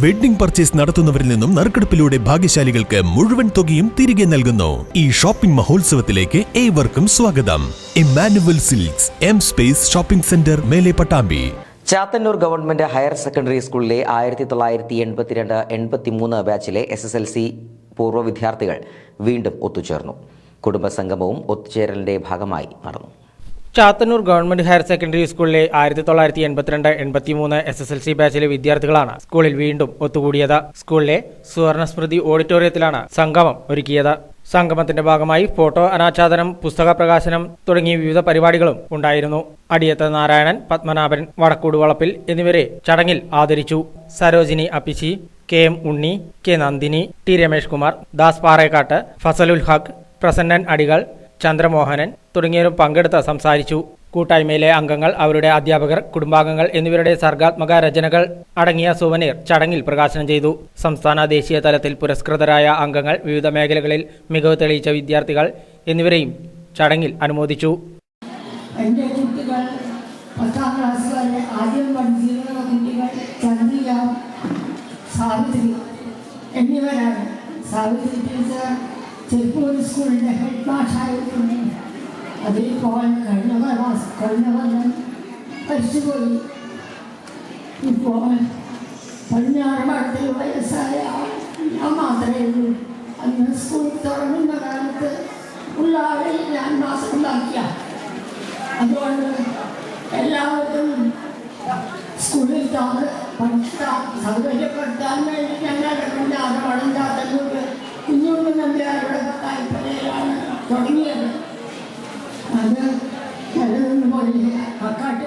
Wedding purchase നടത്തുന്നവരിൽ നിന്നും നറുക്കെടുപ്പിലൂടെ ഭാഗ്യശാലികൾക്ക് മുഴുവൻ തുകയും തിരികെ നൽകുന്നു. ഈ ഷോപ്പിംഗ് മഹോത്സവത്തിലേക്ക് ഏവർക്കും സ്വാഗതം. Emmanuel Silks, M space shopping centre, Mele Pattambi. Chathannur government higher secondary സ്കൂളിലെ 1982-83 ബാച്ചിലെ SSLC പൂർവ്വ വിദ്യാർത്ഥികൾ വീണ്ടും ഒത്തുചേർന്നു. കുടുംബസംഗമവും ഒത്തുചേരലിന്റെ ഭാഗമായി നടന്നു. ചാത്തന്നൂർ ഗവൺമെന്റ് ഹയർ സെക്കൻഡറി സ്കൂളിലെ 1982-83 SSLC ബാച്ചിലെ വിദ്യാർത്ഥികളാണ് സ്കൂളിൽ വീണ്ടും ഒത്തുകൂടിയത്. സ്കൂളിലെ സുവർണ സ്മൃതി ഓഡിറ്റോറിയത്തിലാണ് സംഗമം ഒരുക്കിയത്. സംഗമത്തിന്റെ ഭാഗമായി ഫോട്ടോ അനാച്ഛാദനം, പുസ്തക പ്രകാശനം തുടങ്ങിയ വിവിധ പരിപാടികളും ഉണ്ടായിരുന്നു. അടിയത്ത് നാരായണൻ, പത്മനാഭൻ, വടക്കൂട് വളപ്പിൽ എന്നിവരെ ചടങ്ങിൽ ആദരിച്ചു. സരോജിനി അപ്പിച്ചി, KM ഉണ്ണി, K നന്ദിനി, T രമേഷ് കുമാർ, ദാസ് പാറേക്കാട്ട്, ഫസലുൽ ഹഖ്, പ്രസന്നൻ അടികൾ, ചന്ദ്രമോഹനൻ തുടങ്ങിയവരും പങ്കെടുത്ത് സംസാരിച്ചു. കൂട്ടായ്മയിലെ അംഗങ്ങൾ, അവരുടെ അധ്യാപകർ, കുടുംബാംഗങ്ങൾ എന്നിവരുടെ സർഗാത്മക രചനകൾ അടങ്ങിയ സുവനീർ ചടങ്ങിൽ പ്രകാശനം ചെയ്തു. സംസ്ഥാന ദേശീയ തലത്തിൽ പുരസ്കൃതരായ അംഗങ്ങൾ, വിവിധ മേഖലകളിൽ മികവ് തെളിയിച്ച വിദ്യാർത്ഥികൾ എന്നിവരെയും ചടങ്ങിൽ അനുമോദിച്ചു. എൻ്റെ കുട്ടികൾ 10ാം ക്ലാസ് വരെ ആദ്യം പഠിച്ചിരുന്ന കുട്ടികൾ ചന്ദ്രിക, സാവിത്രി എന്നിവരാണ്. സാവിത്രി ടീച്ചർ ചെറുപ്പൂർ സ്കൂളിൻ്റെ ഹെഡ് മാഷായിരുന്നു. അതിലിപ്പോൾ കഴിഞ്ഞ കൊല്ലം മരിച്ചുപോയി. ഇപ്പോൾ 16 വയസ്സായ ഞാൻ മാത്രമേ ഉള്ളൂ. അന്ന് സ്കൂൾ തുറന്നുന്ന കാലത്ത് ഉള്ള ആളെ ഞാൻ മാസമുണ്ടാക്കിയ. അതുകൊണ്ട് എല്ലാവരും സ്കൂളിൽ പഠിക്കാൻ സൗകര്യപ്പെടുത്താൻ വേണ്ടി ഞങ്ങളുടെ കുഞ്ഞാറവണം ചാത്തന്നൂർ കുഞ്ഞുണ്ണി നമ്പ്യാരുടെ താല്പര്യമാണ് തുടങ്ങിയത്. അത് നല്ലതെന്ന് പോലെ കക്കാട്ട്